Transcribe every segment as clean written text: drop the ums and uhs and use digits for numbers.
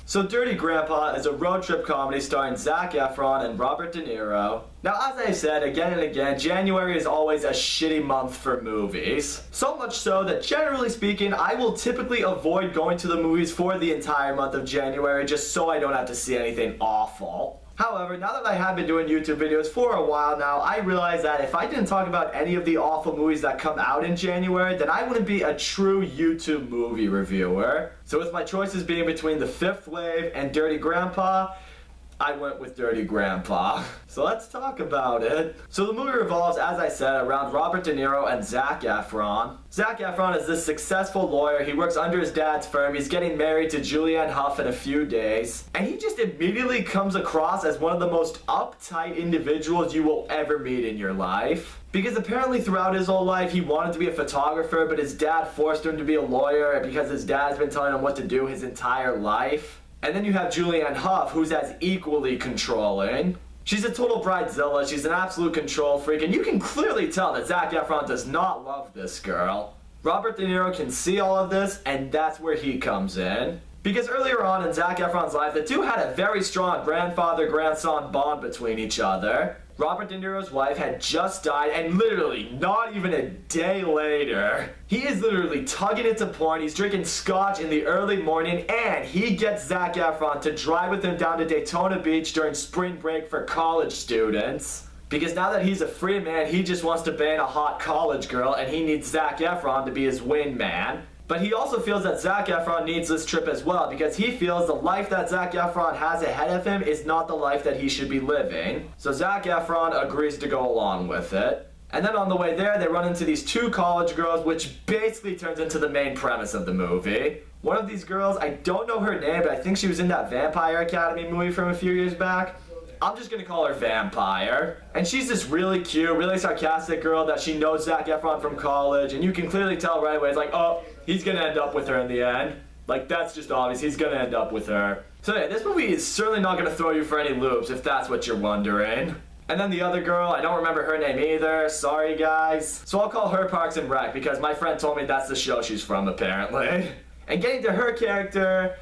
So Dirty Grandpa is a road trip comedy starring Zac Efron and Robert De Niro. Now, as I've said again and again, January is always a shitty month for movies. So much so that, generally speaking, I will typically avoid going to the movies for the entire month of January just so I don't have to see anything awful. However, now that I have been doing YouTube videos for a while now, I realize that if I didn't talk about any of the awful movies that come out in January, then I wouldn't be a true YouTube movie reviewer. So with my choices being between The Fifth Wave and Dirty Grandpa, I went with Dirty Grandpa. So let's talk about it. So the movie revolves, as I said, around Robert De Niro and Zac Efron. Zac Efron is this successful lawyer. He works under his dad's firm. He's getting married to Julianne Hough in a few days. And he just immediately comes across as one of the most uptight individuals you will ever meet in your life. Because apparently throughout his whole life, he wanted to be a photographer, but his dad forced him to be a lawyer because his dad's been telling him what to do his entire life. And then you have Julianne Hough, who's as equally controlling. She's a total bridezilla, she's an absolute control freak, and you can clearly tell that Zac Efron does not love this girl. Robert De Niro can see all of this, and that's where he comes in. Because earlier on in Zac Efron's life, the two had a very strong grandfather-grandson bond between each other. Robert De Niro's wife had just died, and literally, not even a day later, he is literally tugging it to porn. He's drinking scotch in the early morning, and he gets Zac Efron to drive with him down to Daytona Beach during spring break for college students. Because now that he's a free man, he just wants to bang a hot college girl, and he needs Zac Efron to be his wingman. But he also feels that Zac Efron needs this trip as well, because he feels the life that Zac Efron has ahead of him is not the life that he should be living. So Zac Efron agrees to go along with it. And then on the way there, they run into these two college girls, which basically turns into the main premise of the movie. One of these girls, I don't know her name, but I think she was in that Vampire Academy movie from a few years back. I'm just gonna call her Vampire. And she's this really cute, really sarcastic girl that she knows Zac Efron from college, and you can clearly tell right away, it's like, oh, he's gonna end up with her in the end. Like, that's just obvious, he's gonna end up with her. So yeah, this movie is certainly not gonna throw you for any loops, if that's what you're wondering. And then the other girl, I don't remember her name either, sorry guys. So I'll call her Parks and Rec, because my friend told me that's the show she's from, apparently. And getting to her character,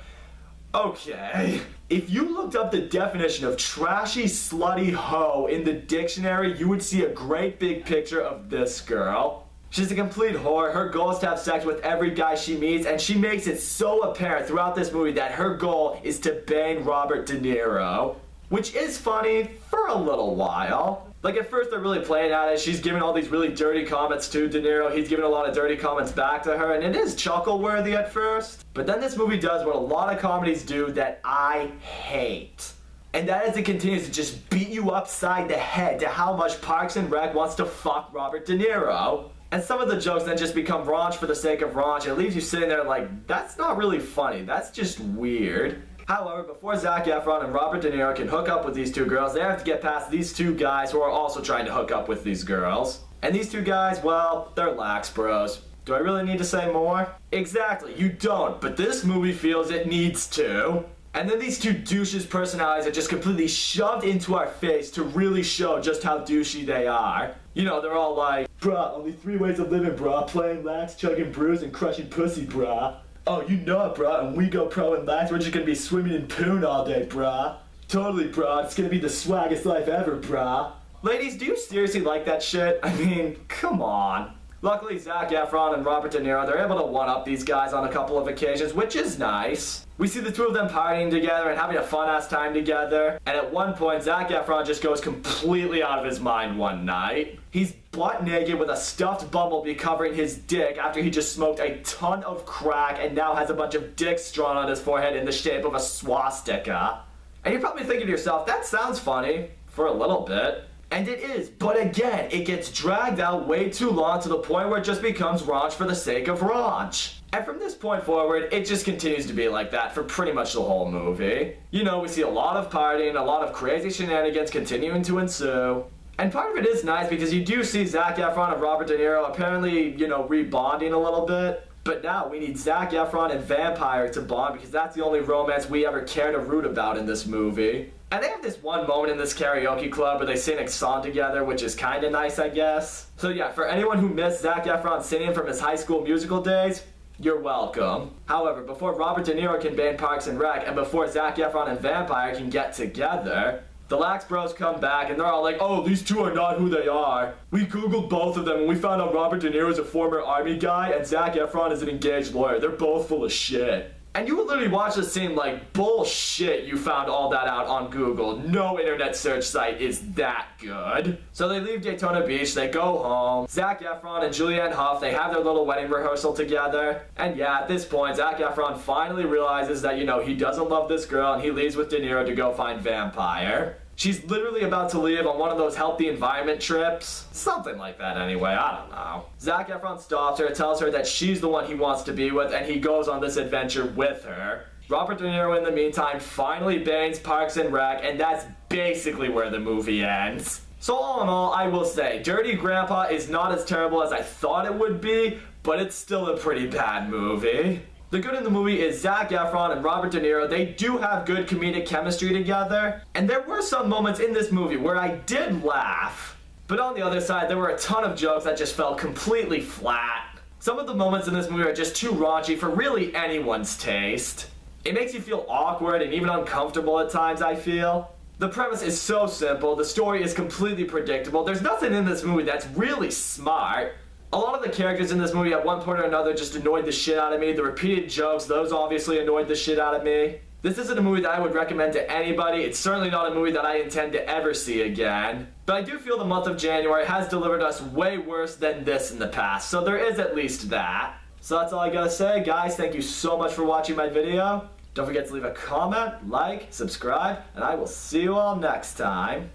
okay. If you looked up the definition of trashy, slutty hoe in the dictionary, you would see a great big picture of this girl. She's a complete whore. Her goal is to have sex with every guy she meets, and she makes it so apparent throughout this movie that her goal is to bang Robert De Niro. Which is funny for a little while. Like, at first they're really playing at it. She's giving all these really dirty comments to De Niro. He's giving a lot of dirty comments back to her, and it is chuckle-worthy at first. But then this movie does what a lot of comedies do that I hate. And that is it continues to just beat you upside the head to how much Parks and Rec wants to fuck Robert De Niro. And some of the jokes then just become raunch for the sake of raunch. It leaves you sitting there like, that's not really funny. That's just weird. However, before Zac Efron and Robert De Niro can hook up with these two girls, they have to get past these two guys who are also trying to hook up with these girls. And these two guys, well, they're lax bros. Do I really need to say more? Exactly, you don't, but this movie feels it needs to. And then these two douches' personalities are just completely shoved into our face to really show just how douchey they are. You know, they're all like, bruh, only 3 ways of living, bruh. Playing lax, chugging brews, and crushing pussy, bruh. Oh, you know it, bruh. When we go pro and lax, we're just gonna be swimming in poon all day, bruh. Totally, bruh. It's gonna be the swaggest life ever, bruh. Ladies, do you seriously like that shit? I mean, come on. Luckily, Zac Efron and Robert De Niro, they're able to one-up these guys on a couple of occasions, which is nice. We see the two of them partying together and having a fun-ass time together. And at one point, Zac Efron just goes completely out of his mind one night. He's butt naked with a stuffed bumblebee covering his dick after he just smoked a ton of crack and now has a bunch of dicks drawn on his forehead in the shape of a swastika. And you're probably thinking to yourself, that sounds funny. For a little bit. And it is, but again, it gets dragged out way too long to the point where it just becomes raunch for the sake of raunch. And from this point forward, it just continues to be like that for pretty much the whole movie. You know, we see a lot of partying, a lot of crazy shenanigans continuing to ensue. And part of it is nice because you do see Zac Efron and Robert De Niro apparently, you know, rebonding a little bit. But now we need Zac Efron and Vampire to bond because that's the only romance we ever care to root about in this movie. And they have this one moment in this karaoke club where they sing a song together, which is kinda nice, I guess. So yeah, for anyone who missed Zac Efron singing from his High School Musical days, You're welcome. However, before Robert De Niro can ban Parks and Rec, and before Zac Efron and Vampire can get together, the Lax Bros come back and they're all like, oh, these two are not who they are. We googled both of them and we found out Robert De Niro is a former army guy and Zac Efron is an engaged lawyer. They're both full of shit. And you would literally watch this scene like, bullshit, you found all that out on Google. No internet search site is that good. So they leave Daytona Beach, they go home. Zac Efron and Julianne Hough, they have their little wedding rehearsal together. And yeah, at this point, Zac Efron finally realizes that, you know, he doesn't love this girl and he leaves with De Niro to go find Vampire. She's literally about to leave on one of those healthy environment trips. Something like that anyway, I don't know. Zac Efron stops her, tells her that she's the one he wants to be with, and he goes on this adventure with her. Robert De Niro, in the meantime, finally bangs Parks and Rec, and that's basically where the movie ends. So all in all, I will say, Dirty Grandpa is not as terrible as I thought it would be, but it's still a pretty bad movie. The good in the movie is Zac Efron and Robert De Niro, they do have good comedic chemistry together, and there were some moments in this movie where I did laugh. But on the other side, there were a ton of jokes that just felt completely flat. Some of the moments in this movie are just too raunchy for really anyone's taste. It makes you feel awkward and even uncomfortable at times, I feel. The premise is so simple, the story is completely predictable, there's nothing in this movie that's really smart. A lot of the characters in this movie at one point or another just annoyed the shit out of me. The repeated jokes, those obviously annoyed the shit out of me. This isn't a movie that I would recommend to anybody. It's certainly not a movie that I intend to ever see again. But I do feel the month of January has delivered us way worse than this in the past, so there is at least that. So that's all I gotta say, guys. Thank you so much for watching my video. Don't forget to leave a comment, like, subscribe, and I will see you all next time.